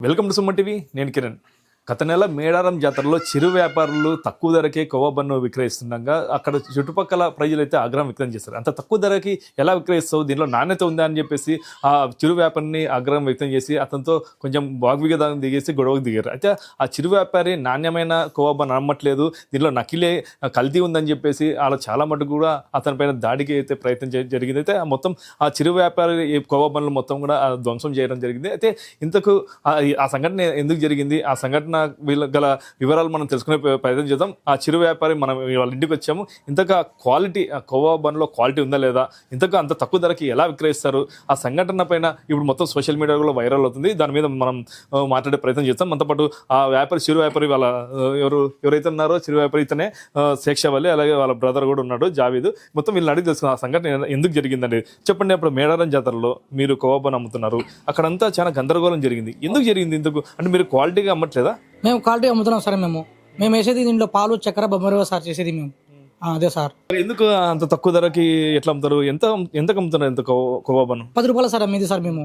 Welcome to Suman TV. నేను కిరణ్. గత నెల మేడారం జాతరలో చిరు వ్యాపారులు తక్కువ ధరకే కొవ్వబన్ను విక్రయిస్తుండగా అక్కడ చుట్టుపక్కల ప్రజలైతే ఆగ్రహం వ్యక్తం చేశారు. అంత తక్కువ ధరకి ఎలా విక్రయిస్తావు, దీనిలో నాణ్యత ఉందా అని చెప్పేసి ఆ చిరు వ్యాపారిని ఆగ్రహం వ్యక్తం చేసి అతనితో కొంచెం వాగ్వివాదం దిగేసి గొడవకు దిగారు. అయితే ఆ చిరు వ్యాపారి నాణ్యమైన కొవ్వబన్ను నమ్మట్లేదు, దీనిలో నకిలే కల్తీ ఉందని చెప్పేసి అలా చాలా మటుకు కూడా అతనిపైన దాడికి అయితే ప్రయత్నం జరిగింది. అయితే మొత్తం ఆ చిరు వ్యాపారి కొవ్వబన్నులు మొత్తం కూడా ధ్వంసం చేయడం జరిగింది. అయితే ఇంతకు ఆ సంఘటన ఎందుకు జరిగింది, ఆ సంఘటన వీళ్ళ గల వివరాలు మనం తెలుసుకునే ప్రయత్నం చేద్దాం. ఆ చిరు వ్యాపారి మనం వాళ్ళ ఇంటికి వచ్చాము. ఇంతకు క్వాలిటీ, ఆ కొవ్వబన్నులో క్వాలిటీ ఉందా లేదా, ఇంతకు అంత తక్కువ ధరకి ఎలా విక్రయిస్తారు, ఆ సంఘటన పైన ఇప్పుడు మొత్తం సోషల్ మీడియాలో వైరల్ అవుతుంది. దాని మీద మనం మాట్లాడే ప్రయత్నం చేస్తాం. మనతో పాటు ఆ వ్యాపారి, చిరు వ్యాపారి వాళ్ళ ఎవరైతే ఉన్నారో చిరు వ్యాపారి ఇతనే శేక్షవల్లి, అలాగే వాళ్ళ బ్రదర్ కూడా ఉన్నాడు జావీద్. మొత్తం వీళ్ళని అడిగి తెలుసుకున్న ఆ సంఘటన ఎందుకు జరిగిందండి చెప్పండి. అప్పుడు మేడారం జాతరలో మీరు కొవ్వబన్ను అమ్ముతున్నారు, అక్కడంతా చాలా గందరగోళం జరిగింది. ఎందుకు జరిగింది? ఇందుకు అంటే మీరు క్వాలిటీగా అమ్మట్లేదా? మేము క్వాలిటీ అమ్ముతున్నాం సార్. మేము వేసేది దీంట్లో పాలు, చక్కెర, బొమ్మరవ సార్ చేసేది మేము. అదే సార్. ఎందుకు అంత తక్కువ ధరకి ఎట్లా అమ్ముతారు? ఎంతకు అమ్ముతున్నారు ఎంత కొవ్వబన్ను? 10 రూపాయలు సార్ అమ్మేది సార్ మేము.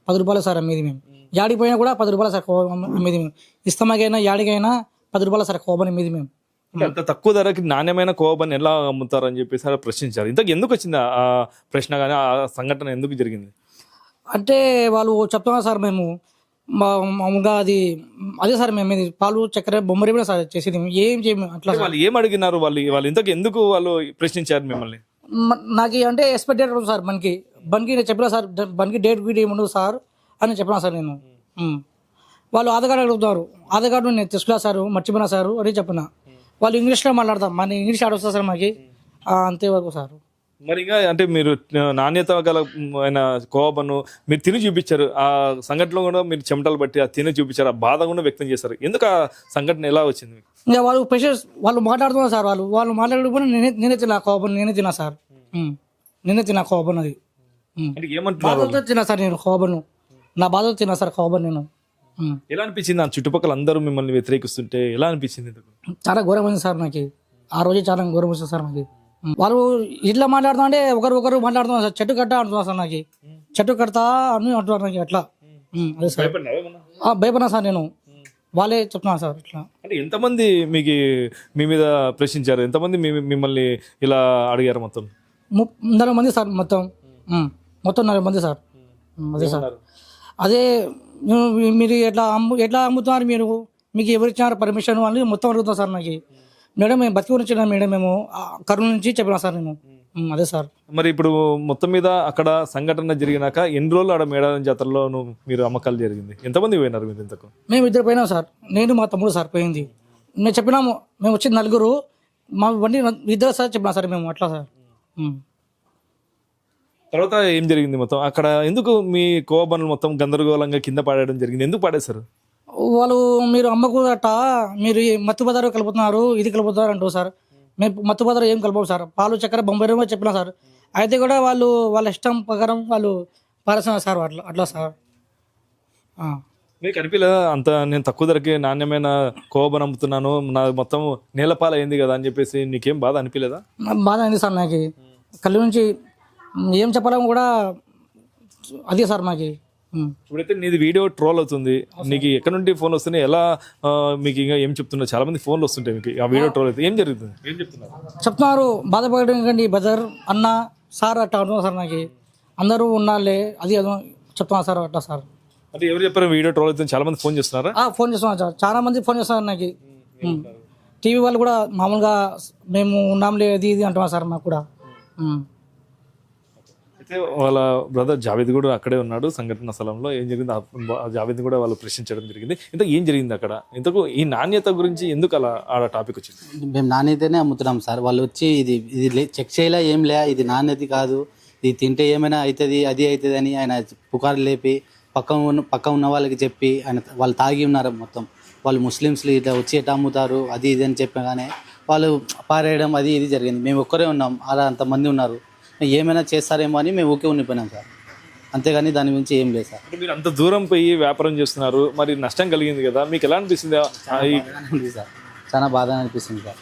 10 రూపాయలు సార్ అమ్మేది మేము. యాడికి పోయినా కూడా 10 రూపాయలు సార్ అమ్మేది మేము. ఇస్తమాకైనా యాడికైనా 10 రూపాయలు సార్ కొవ్వబన్ను అమ్మేది మేము. అంత తక్కువ ధరకి నాణ్యమైన కొవ్వబన్ను ఎలా అమ్ముతారు అని చెప్పేసి అలా ప్రశ్నించారు. ఇంతకు ఎందుకు వచ్చింది ఆ ప్రశ్న, కానీ ఆ సంఘటన ఎందుకు జరిగింది అంటే వాళ్ళు చెప్తున్నారు సార్, మేము మామూలుగా అదే సార్ మేము పాలు, చక్కెర, బొమ్మరి కూడా సార్ చేసేది. ఏం చేయము అట్లా. వాళ్ళు ఏం అడిగినారు? వాళ్ళు ఇంతకు ఎందుకు వాళ్ళు ప్రశ్నించారు మిమ్మల్ని? నాకు అంటే ఎక్స్పెక్ట్ డేట్ ఉంటుంది సార్. బండికి నేను చెప్పినా సార్, బండికి డేట్ వీడియో ఏముండదు సార్ అని చెప్పినా సార్ నేను. వాళ్ళు ఆధార్ కార్డు అడుగుతున్నారు. ఆధార్ కార్డు నేను తీసుకున్నా సార్, మర్చిపోయినా సార్ అని చెప్పిన. వాళ్ళు ఇంగ్లీష్లో మాట్లాడతాం, మన ఇంగ్లీష్ ఆడ వస్తుంది సార్ మాకు. అంతేవరకు సార్. మరి ఇంకా అంటే మీరు నాణ్యత గల ఆయన కొవ్వబన్ను మీరు తిని చూపించారు. ఆ సంఘటనలో కూడా మీరు చెమటలు బట్టి ఆ తిని చూపించారు, ఆ బాధ కూడా వ్యక్తం చేశారు. ఎందుకు ఆ సంఘటన ఎలా వచ్చింది? ఇంకా వాళ్ళు పేషెంట్స్ వాళ్ళు మాట్లాడుతున్నారు సార్. వాళ్ళు మాట్లాడకపోయినా నేనే తిన్నా కొవ్వబన్ను, నేనే తిన్నా సార్. నేనే తిన్నా కొవ్వబన్ను. అది బాధతో తిన్నా సార్ నేను కొవ్వబన్ను. నా బాధతో తిన్నా సార్ కొవ్వబన్ను నేను. ఎలా అనిపించింది? ఆ చుట్టుపక్కల అందరూ మిమ్మల్ని వ్యతిరేకిస్తుంటే ఎలా అనిపించింది? చాలా ఘోరం ఉంది సార్ నాకు. ఆ రోజే చాలా ఘోరం వచ్చింది సార్ నాకు. వాళ్ళు ఇట్లా మాట్లాడుతా అంటే ఒకరు మాట్లాడుతున్నారు సార్. చెట్టు కట్ట అంటున్నారు సార్ నాకు. చెట్టు కడతా అని అంటున్నారు నాకు. అట్లా అదే సార్. భయపడినా సార్ నేను. వాళ్ళే చెప్తున్నారు సార్ ఇట్లా. అంటే ఎంతమంది మీకు మీ మీద ప్రశ్నించారు? ఎంతమంది మిమ్మల్ని ఇలా అడిగారు? మొత్తం 40 మంది సార్. మొత్తం 40 మంది సార్. అదే సార్. అదే మీరు ఎట్లా అమ్ముతున్నారు, మీరు మీకు ఎవరిచ్చినారు పర్మిషన్ అని మొత్తం అడుగుతాం సార్ నాకు. మేడం మేము బతికి గురించి మేడం మేము కర్నూలు నుంచి చెప్పినా సార్ నేను. అదే సార్. మరి ఇప్పుడు మొత్తం మీద అక్కడ సంఘటన జరిగినాక ఎన్ని రోజులు ఆడ మేడారం జాతరలో మీరు అమ్మకాలు జరిగింది? ఎంతమంది పోయినారు మీరు? ఇంతకు మేము 2 పోయినాం సార్. నేను మా తమ్ముడు సార్ పోయింది. మేము చెప్పినాము, మేము వచ్చింది 4. మా బండి 2 సార్ చెప్పినా సార్ మేము. అట్లా సార్. తర్వాత ఏం జరిగింది? మొత్తం అక్కడ ఎందుకు మీ కొవ్వబన్నులు మొత్తం గందరగోళంగా కింద పడేయడం జరిగింది? ఎందుకు పడేశారు? వాళ్ళు మీరు అమ్మకు అట్ట మీరు మత్తు పదారు కలుపుతున్నారు, ఇది కలుపుతున్నారు అంటారు సార్. మేము మత్తు పదారు ఏం కలపవు సార్. పాలు, చక్కెర, బొంబాయి చెప్పినా సార్. అయితే కూడా వాళ్ళ ఇష్టం ప్రకారం వాళ్ళు పారేస్తున్నారు సార్. అట్లా సార్. మీకు అనిపించలేదా అంత నేను తక్కువ ధరకి నాణ్యమైన కొవ్వబన్ను అమ్ముతున్నాను, నా మొత్తం నేలపాలు అయింది కదా అని చెప్పేసి నీకేం బాధ అనిపించలేదా? బాధ అయింది సార్ నాకు. కళ్ళు నుంచి ఏం చెప్పాలని కూడా అదే సార్ మాకు. ఇప్పుడైతే నీది వీడియో ట్రోల్ అవుతుంది, నీకు ఎక్కడ నుండి ఫోన్ వస్తున్నాయి, ఎలా మీకు ఇంకా ఏం చెప్తున్నారు? చాలా మంది ఫోన్లు వస్తుంటాయి మీకు. ఆ వీడియో ట్రోల్ అయితే ఏం జరుగుతుంది? ఏం చెప్తున్నారు? బాధపడండి బ్రదర్, అన్న సార్ అట్లా అంటున్నారు సార్ నాకు. అందరూ ఉన్నారులే అది చెప్తున్నారు సార్. అట్లా సార్. అంటే ఎవరు చెప్పారు వీడియో ట్రోల్ అవుతుంది? చాలా మంది ఫోన్ చేస్తున్నారా? ఫోన్ చేస్తున్నారు సార్. చాలా మంది ఫోన్ చేస్తున్నారు నాకు. టీవీ వాళ్ళు కూడా మామూలుగా మేము ఉన్నాంలే అది ఇది అంటున్నారు సార్ మాకు కూడా. అయితే వాళ్ళ బ్రదర్ జావేద్ కూడా అక్కడే ఉన్నాడు సంఘటన స్థలంలో. ఏం జరిగింది? జావేద్ కూడా వాళ్ళు ప్రశ్నించడం జరిగింది. ఇంతకు ఏం జరిగింది అక్కడ? ఇంతకు ఈ నాణ్యత గురించి ఎందుకు అలా ఆ టాపిక్ వచ్చింది? మేము నాణ్యతనే అమ్ముతున్నాం సార్. వాళ్ళు వచ్చి ఇది చెక్ చేయలే, ఏం లే, ఇది నాణ్యత కాదు, ఇది తింటే ఏమైనా అవుతుంది, అది అవుతుంది అని ఆయన పుకారు లేపి పక్క ఉన్న వాళ్ళకి చెప్పి వాళ్ళు తాగి ఉన్నారు మొత్తం. వాళ్ళు ముస్లిమ్స్లు ఇట్లా వచ్చి ఎట్లా అమ్ముతారు అది ఇది అని చెప్పగానే వాళ్ళు పారేయడం అది ఇది జరిగింది. మేము ఒక్కరే ఉన్నాం, అలా అంతమంది ఉన్నారు. ఏమైనా చేస్తారేమో అని మేము ఊకే ఉండిపోయినాం సార్. అంతేగాని దాని గురించి ఏం లేదు సార్. మీరు అంత దూరం పోయి వ్యాపారం చేస్తున్నారు, మరి నష్టం కలిగింది కదా, మీకు ఎలా అనిపిస్తుంది? సార్ చాలా బాధ అనిపిస్తుంది సార్.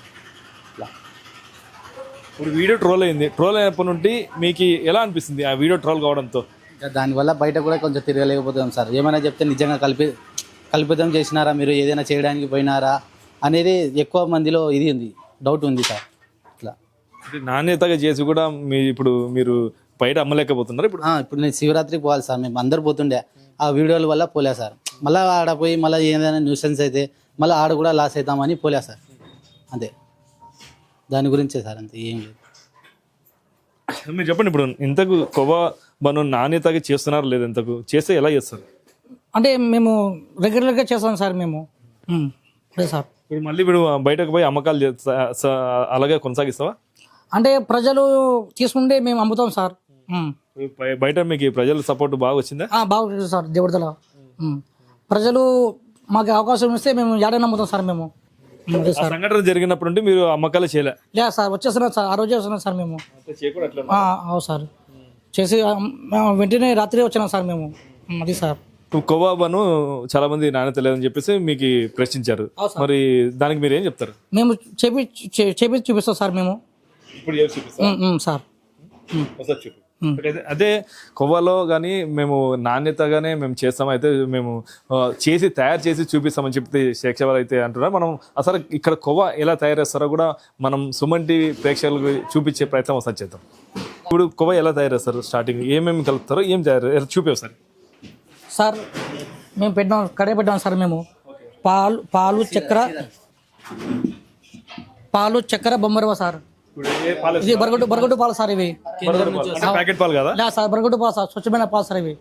ఇప్పుడు వీడియో ట్రోల్ అయింది, ట్రోల్ అయినప్పటి నుండి మీకు ఎలా అనిపిస్తుంది ఆ వీడియో ట్రోల్ కావడంతో? దానివల్ల బయట కూడా కొంచెం తిరగలేకపోతున్నాం సార్. ఏమైనా చెప్తే నిజంగా కల్పితం చేసినారా, మీరు ఏదైనా చేయడానికి పోయినారా అనేది ఎక్కువ మందిలో ఇది ఉంది, డౌట్ ఉంది సార్. ఇట్లా నాణ్యతగా చేసి కూడా మీరు బయట అమ్మలేకపోతున్నారు ఇప్పుడు. ఇప్పుడు నేను శివరాత్రికి పోవాలి సార్, మేము అందరు పోతుండే, ఆ వీడియోల వల్ల పోలే సార్. మళ్ళీ ఆడ పోయి మళ్ళీ ఏదైనా న్యూసెన్స్ అయితే మళ్ళీ ఆడ కూడా లాస్ అవుతామని పోలే సార్. అంతే, దాని గురించే సార్, అంతే, ఏం లేదు. మీరు చెప్పండి, ఇప్పుడు ఇంతకు కొవ్వా బను నాణ్యతగా చేస్తున్నారు లేదు, ఇంతకు చేస్తే ఎలా చేస్తారు? అంటే మేము రెగ్యులర్గా చేస్తాం సార్ మేము. అదే సార్. ఇప్పుడు మళ్ళీ బయటకు పోయి అమ్మకాలు అలాగే కొనసాగిస్తావా? అంటే ప్రజలు తీసుకుంటే మేము అమ్ముతాం సార్. బయట మీకు ప్రజల సపోర్ట్ బాగా వచ్చిందా? బాగా వచ్చింది సార్. దేవుడిదల ప్రజలు మాకు అవకాశం ఇస్తే మేము ఏడైనా అమ్ముతాం సార్ మేము. అదే సార్. సంఘటన జరిగినప్పుడు నుండి మీరు అమ్మకాలు చేయలే? లేదు సార్, వచ్చేస్తున్నాం సార్, ఆ రోజే వస్తున్నాం సార్ మేము. అవును సార్, చేసి వెంటనే రాత్రి వచ్చినాం సార్ మేము. అది సార్. కొవ్వా బను చాలా మంది నాణ్యత లేదని చెప్పేసి మీకు ప్రశ్నించారు, మరి దానికి మీరు ఏం చెప్తారు? మేము చేపి చూపిస్తాం సార్ మేము. సార్ అదే కొవ్వాలో కానీ మేము నాణ్యతగానే మేము చేస్తాము, అయితే మేము తయారు చేసి చూపిస్తామని చెప్తే శేక్ష వాళ్ళు అయితే అంటున్నారు. మనం అసలు ఇక్కడ కొవ్వా ఎలా తయారు చేస్తారో కూడా మనం సుమన్ టీవీ ప్రేక్షకులకు చూపించే ప్రయత్నం ఒకసారి చేద్దాం. ఇప్పుడు కొవ్వా ఎలా తయారు చేస్తారు, స్టార్టింగ్ ఏమేమి కలుపుతారో ఏం తయారు చూపే సార్. సార్ మేము కడే పెట్టాం సార్ మేము. పాలు చక్కెర బొమ్మరవ సార్. ఇది బరగొడ్డు పాలు సార్. ఇవి ప్యాకెట్ పాలు కదా సార్, బరగొడ్డు పాలు సార్, స్వచ్ఛమైన పాలు సార్ ఇవి.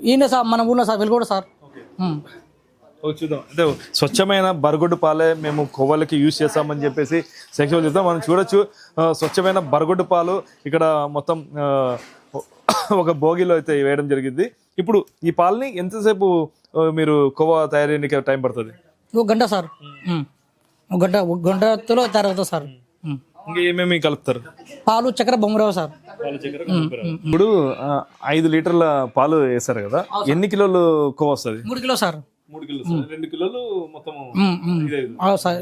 ఈయన సార్ మన ఊళ్ళో సార్, వెలుగొండ సార్. చూద్దాం, అదే స్వచ్ఛమైన బరగొడ్డు పాలే మేము కొవ్వలకి యూజ్ చేస్తామని చెప్పేసి సెక్షన్ చేద్దాం. మనం చూడొచ్చు స్వచ్ఛమైన బరగొడ్డు పాలు ఇక్కడ మొత్తం ఒక భోగిలో అయితే వేయడం జరిగింది. ఇప్పుడు ఈ పాలని ఎంతసేపు మీరు కొవ్వా తయారీకి టైం పడుతుంది? ఒక గంట సార్. గంటలో తయారవుతుంది సార్. ఇంకా ఏమేమి కలుపుతారు? పాలు చక్కెర బొమ్మరావు సార్. ఇప్పుడు 5 లీటర్ల పాలు వేస్తారు కదా, ఎన్ని కిలోలు కొవ్వా వస్తుంది? 3 కిలో సార్. 3 కిలోలు, 2 కిలోలు మొత్తం సార్.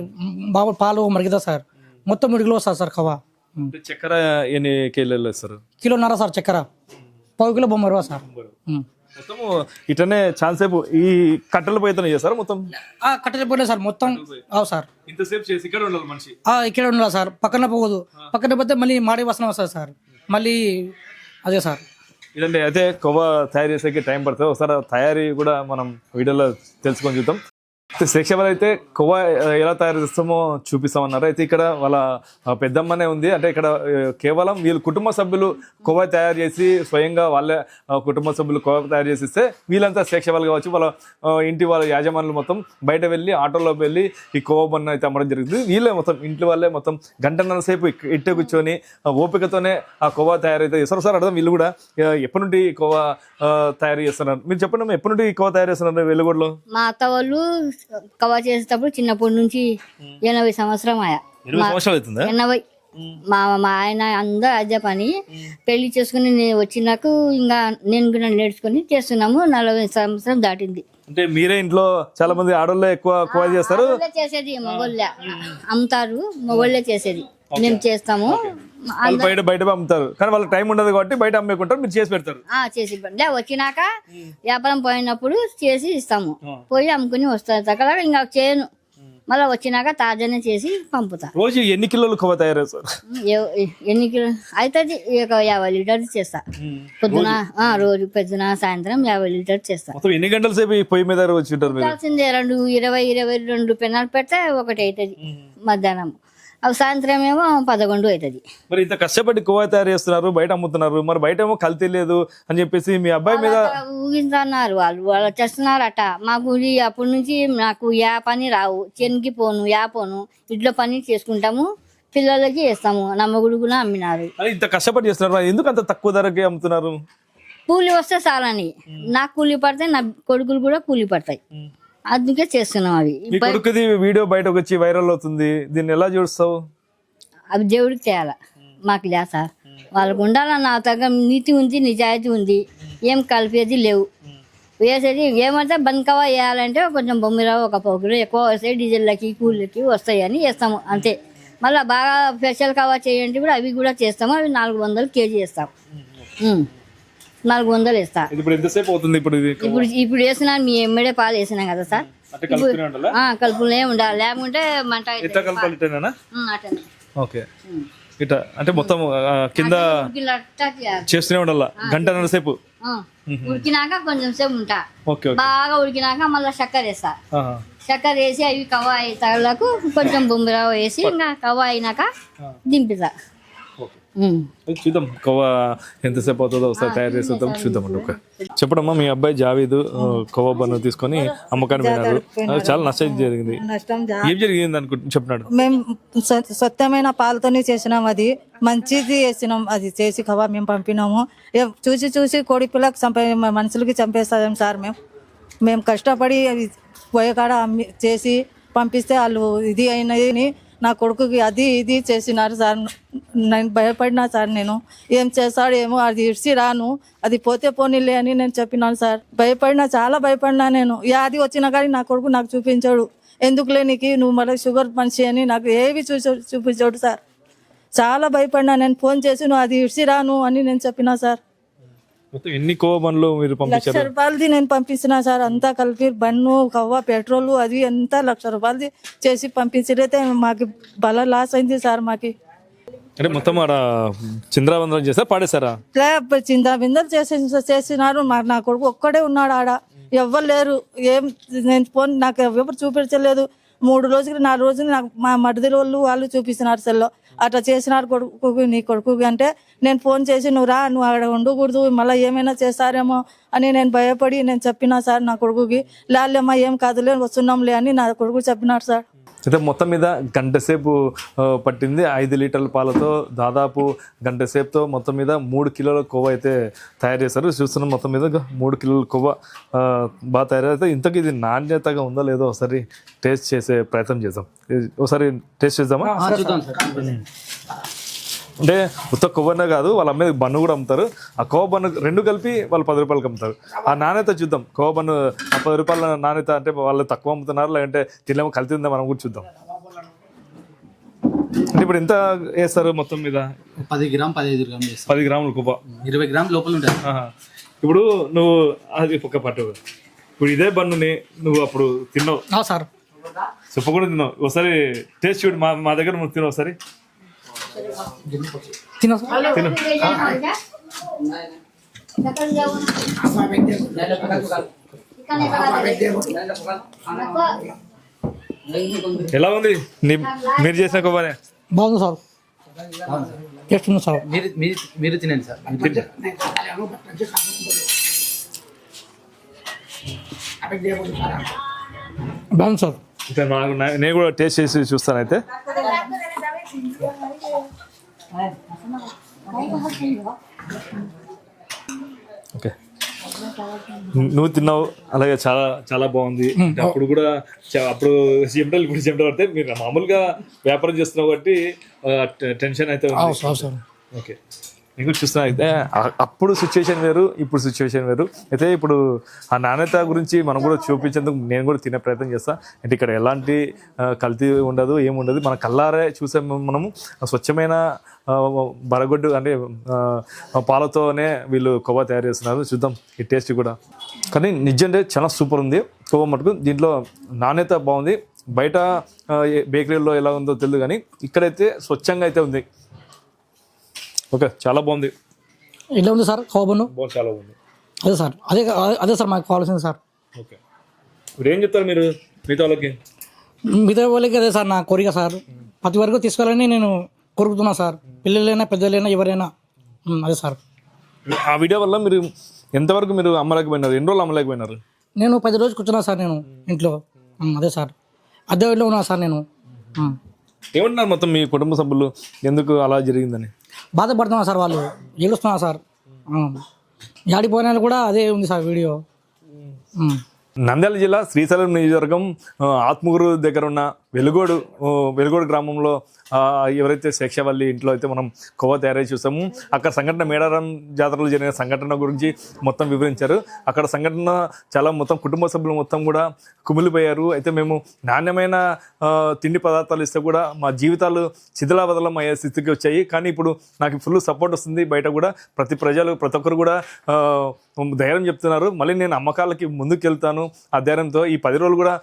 బాబు పాలు మరిగిదా సార్, మొత్తం 3 కిలో వస్తుంది సార్ కవా. చక్కెర ఎన్ని కిలోలు వేస్తారు? 1.5 కిలో సార్ చక్కెర, 1/2 కిలో బొమ్మరవా సార్. మొత్తం ఇటనే ఛాన్స్ సేపు ఈ కట్టెల పోయితేనే చేస్తారు మొత్తం? కట్టెల పోయలే సార్ మొత్తం. అవు సార్, ఇంతసేపు చేసి ఇక్కడ ఉండాలి మనిషి. ఇక్కడ ఉండాలి సార్, పక్కన పోకూడదు. పక్కన పోతే మళ్ళీ మాడి వాసన వస్తుంది సార్. మళ్ళీ అదే సార్. ఇదండి, అయితే కొవ్వా తయారు చేసేకి టైం పడుతుంది. ఒకసారి తయారీ కూడా మనం వీడియోలో తెలుసుకొని చూద్దాం. శేక్షవాళ్ళు అయితే కొవ్వా ఎలా తయారు చేస్తామో చూపిస్తామన్నారు. అయితే ఇక్కడ వాళ్ళ పెద్దమ్మనే ఉంది, అంటే ఇక్కడ కేవలం వీళ్ళు కుటుంబ సభ్యులు కొవ్వా తయారు చేసి స్వయంగా వాళ్ళే కుటుంబ సభ్యులు కొవ్వా తయారు చేసి ఇస్తే వీళ్ళంతా శేక్షవాళ్ళు కావచ్చు, వాళ్ళ ఇంటి వాళ్ళ యాజమానులు మొత్తం బయట వెళ్ళి ఆటోలోకి వెళ్ళి ఈ కొవ్వా బన్ను అయితే అమ్మడం జరుగుతుంది. వీళ్ళే మొత్తం ఇంటి వాళ్ళే మొత్తం గంటన్నర సేపు ఇట్టే కూర్చొని ఓపికతోనే ఆ కొవ్వా తయారైతే చేస్తారు. సార్ అర్థం వీళ్ళు కూడా ఎప్పటి నుండి కొవ్వా తయారు చేస్తున్నారు? మీరు చెప్పండి, ఎప్పటి నుండి కొవ్వా తయారు చేస్తున్నారు వెలుగుడిలో? మా అత్త వాళ్ళు కవా చేసేటప్పుడు చిన్నప్పటి నుంచి 80 సంవత్సరం ఆయా. 80 మా ఆయన అందరూ అదే పని. పెళ్లి చేసుకుని వచ్చినాక ఇంకా నేను కూడా నేర్చుకుని చేస్తున్నాము. 40 సంవత్సరం దాటింది. అంటే మీరే ఇంట్లో చాలా మంది ఆడోళ్ళే ఎక్కువ చేస్తారు? చేసేది మగోళ్ళే అమ్ముతారు, మగోళ్ళే చేసేది, మేము చేస్తాము. బయట అమ్ముతారు కానీ వాళ్ళకి టైం ఉండదు కాబట్టి బయట అమ్మేకుంటారు, మీరు చేసి పెడతారు. చేసి వచ్చినాక వ్యాపారం పోయినప్పుడు చేసి ఇస్తాము, పోయి అమ్ముకుని వస్తారు. అక్కడ ఇంకా చేయను, మళ్ళీ వచ్చినాక తాజానే చేసి పంపుతా. రోజు ఎన్ని కిలోలు కొవ్వా తయారు చేస్తారు? ఎన్ని కిలో అవుతుంది? 50 లీటర్లు చేస్తా పొద్దున, రోజు పొద్దున సాయంత్రం 50 లీటర్ చేస్తా. ఎన్ని గంటల సేపు పొయ్యి మీద వచ్చింటారు? 22 పెనాలు పెడితే 1 అవుతుంది మధ్యాహ్నం. అవి సాయంత్రం ఏమో 11 అవుతుంది. మరి ఇంత కష్టపడి కొవ్వా తయారు చేస్తున్నారు, బయట అమ్ముతున్నారు, మరి బయట ఏమో కల్తీ లేదు అని చెప్పేసి మీ అబ్బాయి మీద ఊగిస్తున్నారు. వాళ్ళు చేస్తున్నారట. మాకు అప్పటి నుంచి నాకు పని రావు, చెనికి పోను, పోను, ఇంట్లో పని చేసుకుంటాము, పిల్లలకి వేస్తాము. నా మొగుడు కూడా అమ్మినారు. ఇంత కష్టపడి చేస్తున్నారు, ఎందుకు అంత తక్కువ ధరకే అమ్ముతున్నారు? కూలి వస్తే చాలని, నాకు కూలి పడతాయి, నా కొడుకులు కూడా కూలి పడతాయి, అందుకే చేస్తున్నాం. అవి కొడుకుది వీడియో బయటకు వచ్చి వైరల్ అవుతుంది, దీన్ని ఎలా చూస్తావు? అవి దేవుడికి చేయాల, మాకు లే సార్. వాళ్ళకు ఉండాల, నా తగ్గ నీతి ఉంది, నిజాయితీ ఉంది, ఏం కలిపేది లేవు. వేసేది ఏమంటే బంకవా వేయాలంటే కొంచెం బొమ్మిరావు 1 పావు కిలో ఎక్కువ వస్తాయి, డీజిల్లకి కూలీలకి వస్తాయని వేస్తాము అంతే. మళ్ళీ బాగా స్పెషల్ కవా చేయండి కూడా అవి కూడా చేస్తాము. అవి 400 కేజీ వేస్తాం. 400 వేస్తా. ఇప్పుడు ఎంతసేపు అవుతుంది ఇప్పుడు ఇది ఇప్పుడు వేసినా మీ ఎమ్మడే పాలు వేసినాం కదా సార్. అంటే కలుపుతూనే ఉండాలా? కలుపులే ఉండాలి, లేకుంటే మంట ఎట్లా కలపాలి ఇట్టేనా? అటనే ఓకే ఇట్లా అంటే మొత్తం కింద చేస్తూనే ఉండాలా గంటన్నర సేపు. ఉడికినాక కొంచెం సేపు ఉంటా. ఓకే బాగా ఉడికినాక మళ్ళీ చక్కెర వేస్తా. చక్కెర వేసి అవి కవ్వ తగలకు కొంచెం బొమ్మిరవ్వ వేసి ఇంకా కవ్వ అయినాక దింపుతా. చూద్దాం కవ్వ ఎంతసేపు అవుతుందో ఒకసారి తయారు చేసేద్దాం చూద్దామండి. ఓకే చెప్పడమ్మా, మీ అబ్బాయి జావీదు కవ్వ బన్ను తీసుకొని అమ్మకాన్ని పోయినారు, చాలా నష్టం జరిగింది. ఏం జరిగింది అనుకుంటు చెప్పినాడు? మేము స్వచ్ఛమైన పాలతోనే చేసినాం, అది మంచిది వేసినాం, అది చేసి కవ్వ మేము పంపినాము. చూసి చూసి కోడి పిల్లకి మనుషులకి చంపేస్తాం సార్. మేము కష్టపడి పోయేకాడ చేసి పంపిస్తే వాళ్ళు ఇది అయినది నా కొడుకుకి అది ఇది చేసినారు సార్. నేను భయపడినా సార్, నేను ఏం చేస్తాడు ఏమో, అది ఇడిచి రాను, అది పోతే పోనీలే అని నేను చెప్పినాను సార్. భయపడినా, చాలా భయపడినా. నేను యాది వచ్చినా కానీ నా కొడుకు నాకు చూపించాడు. ఎందుకులే నీకు, నువ్వు మళ్ళీ షుగర్ మనిషి అని నాకు ఏవి చూపించాడు సార్. చాలా భయపడినా. నేను ఫోన్ చేసి నువ్వు అది ఇడిచి రాను అని నేను చెప్పినా సార్. ఎన్ని కవ్వ బండ్లు మీరు పంపించారు? 1,00,000 రూపాయలది నేను పంపించిన సార్. అంతా కలిపి బన్ను కవ్వ పెట్రోల్ అది అంతా 1,00,000 రూపాయలది చేసి పంపించితే మాకు బల లాస్ అయింది సార్. మాకి అంటే మొత్తం ఆడ చింద్రాబంధం చేస్తారా పాడేశారా? చిందాబిందలు చేసినారు. నా కొడుకు ఒక్కడే ఉన్నాడు ఆడ, ఎవ్వరు లేరు. నేను ఫోన్ నాకు ఎవరు చూపించలేదు. 3 రోజులు 4 రోజులు నాకు మా మడిది వాళ్ళు చూపిస్తున్నారు సెల్లో. అట్లా చేసినారు కొడుకు, నీ కొడుకు అంటే నేను ఫోన్ చేసి నువ్వు రా, నువ్వు అక్కడ ఉండకూడదు, మళ్ళీ ఏమైనా చేస్తారేమో అని నేను భయపడి నేను చెప్పినా సార్ నా కొడుకుకి. లేమ్మా ఏం కాదులే వస్తున్నాంలే అని నా కొడుకు చెప్పినాడు సార్. అయితే మొత్తం మీద గంట సేపు పట్టింది. 5 లీటర్ల పాలతో దాదాపు గంట సేపుతో మొత్తం మీద 3 కిలోల కొవ్వ అయితే తయారు చేస్తారు. చూస్తున్నాం మొత్తం మీద 3 కిలోల కొవ్వ బాగా తయారైతే. ఇంతకీ ఇది నాణ్యతగా ఉందో లేదో ఒకసారి టేస్ట్ చేసే ప్రయత్నం చేద్దాం. ఒకసారి టేస్ట్ చేద్దామా? అంటే ఉత్త కొవ్వనే కాదు, వాళ్ళు అమ్మేది బన్ను కూడా అమ్ముతారు. ఆ కొవ్వ బన్ను 2 కలిపి వాళ్ళు 10 రూపాయలకి అమ్ముతారు. ఆ నాణ్యత చూద్దాం. కొవ్వ బన్ను 10 రూపాయల నాణ్యత అంటే వాళ్ళు తక్కువ అమ్ముతున్నారు, లేదంటే తినేమో కలిసి ఉందా మనం కూడా చూద్దాం. అంటే ఇప్పుడు ఎంత వేస్తారు మొత్తం మీద? 10 గ్రామ్ 15 గ్రామ్ 10 గ్రాములు కొవ్వ 20 గ్రామ్ లోపల ఉంటుంది. ఇప్పుడు నువ్వు అది పక్క పట్టు, ఇప్పుడు ఇదే బన్నుని నువ్వు అప్పుడు తిన్నావు సార్, చెప్పకుండా తిన్నావు. ఒకసారి టేస్ట్ చూడు, మా దగ్గర నువ్వు తిన్నావు ఒకసారి. తినో సార్. ఎలా ఉంది మీరు చేసిన కొవ్వనే? బాగుంది సార్, టేస్ట్ ఉంది సార్. మీరు తినండి సార్. బాగుంది సార్. నేను కూడా టేస్ట్ చేసి చూస్తాను. అయితే ఓకే, నువ్వు తిన్నావు అలాగే చాలా చాలా బాగుంది. అప్పుడు కూడా అప్పుడు చెమటలు ఇప్పుడు చెమటలు పడితే మీరు మామూలుగా వ్యాపారం చేస్తున్నావు కాబట్టి టెన్షన్ అయితే ఉంది. ఓకే, నేను కూడా చూస్తున్నా. అయితే అప్పుడు సిచ్యువేషన్ వేరు, ఇప్పుడు సిచ్యువేషన్ వేరు. అయితే ఇప్పుడు ఆ నాణ్యత గురించి మనం కూడా చూపించేందుకు నేను కూడా తినే ప్రయత్నం చేస్తాను. అంటే ఇక్కడ ఎలాంటి కల్తీ ఉండదు, ఏముండదు. మన కల్లారే చూసే మనము స్వచ్ఛమైన బరగొడ్డు అంటే పాలతోనే వీళ్ళు కొవ్వ తయారు చేస్తున్నారు. చూద్దాం ఈ టేస్ట్ కూడా. కానీ నిజంగా చాలా సూపర్ ఉంది కొవ్వ మటుకు. దీంట్లో నాణ్యత బాగుంది. బయట బేకరీలో ఎలా ఉందో తెలియదు, కానీ ఇక్కడైతే స్వచ్ఛంగా అయితే ఉంది. ఓకే, చాలా బాగుంది. ఎలా ఉంది సార్ కొవ్వ బన్ను? చాలా బాగుంది. అదే సార్, అదే సార్ మాకు కావాల్సింది సార్. ఓకే, ఇప్పుడు ఏం చెప్తారు మీరు మిగతా వాళ్ళకి? మిగతా వాళ్ళకి అదే సార్ నా కోరిక సార్. ప్రతి వరకు తీసుకోవాలని నేను కోరుకుతున్నా సార్, పిల్లలైనా పెద్దలైనా ఎవరైనా. అదే సార్. ఆ వీడియో వల్ల మీరు ఎంతవరకు మీరు అమ్మలేకపోయినారు? ఎన్ని రోజులు అమ్మలేకపోయినారు? నేను 10 రోజులు కూర్చున్నా సార్ నేను ఇంట్లో. అదే సార్, అద్దె ఇంట్లో ఉన్నా సార్ నేను. ఏమంటున్నారు మొత్తం మీ కుటుంబ సభ్యులు ఎందుకు అలా జరిగిందని? బాధపడుతున్నా సార్, వాళ్ళు ఏడుస్తున్నా సార్. యాడిపోయినా కూడా అదే ఉంది సార్ వీడియో. నంద్యాల జిల్లా శ్రీశైలం నియోజకవర్గం ఆత్మకూరు దగ్గర ఉన్న వెలుగోడు గ్రామంలో ఎవరైతే శేషవల్లి ఇంట్లో అయితే మనం కొవ్వ తయారై చూసాము, అక్కడ సంఘటన మేడారం జాతరలో జరిగిన సంఘటన గురించి మొత్తం వివరించారు. అక్కడ సంఘటన చాలా మొత్తం కుటుంబ సభ్యులు మొత్తం కూడా కుమిలిపోయారు. అయితే మేము నాణ్యమైన తిండి పదార్థాలు ఇస్తే కూడా మా జీవితాలు శిథిలాబదలం అయ్యే స్థితికి వచ్చాయి. కానీ ఇప్పుడు నాకు ఫుల్ సపోర్ట్ వస్తుంది. బయట కూడా ప్రతి ఒక్కరు కూడా ధైర్యం చెప్తున్నారు. మళ్ళీ నేను అమ్మకాలకి ముందుకు వెళ్తాను ఆ ధైర్యంతో. ఈ 10 రోజులు కూడా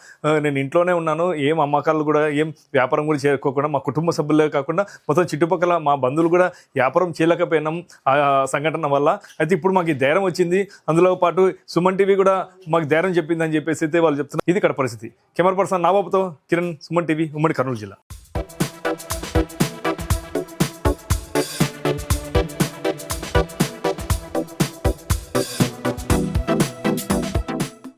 నేను ఇంట్లోనే ఉన్నాను. ఏం అమ్మకాలు కూడా ఏం వ్యాపారం కూడా చేయకోకుండా మా కుటుంబ సభ్యులే కాకుండా మొత్తం చుట్టుపక్కల మా బంధువులు కూడా వ్యాపారం చేయలేకపోయినాం ఆ సంఘటన వల్ల. అయితే ఇప్పుడు మాకు ఈ ధైర్యం వచ్చింది. అందులో పాటు సుమన్ టీవీ కూడా మాకు ధైర్యం చెప్పిందని చెప్పేసి అయితే వాళ్ళు చెప్తున్నారు. ఇది ఇక్కడ పరిస్థితి. కెమెరా పర్సన్ నాబాబుతో కిరణ్, సుమన్ టీవీ, ఉమ్మడి కర్నూలు జిల్లా.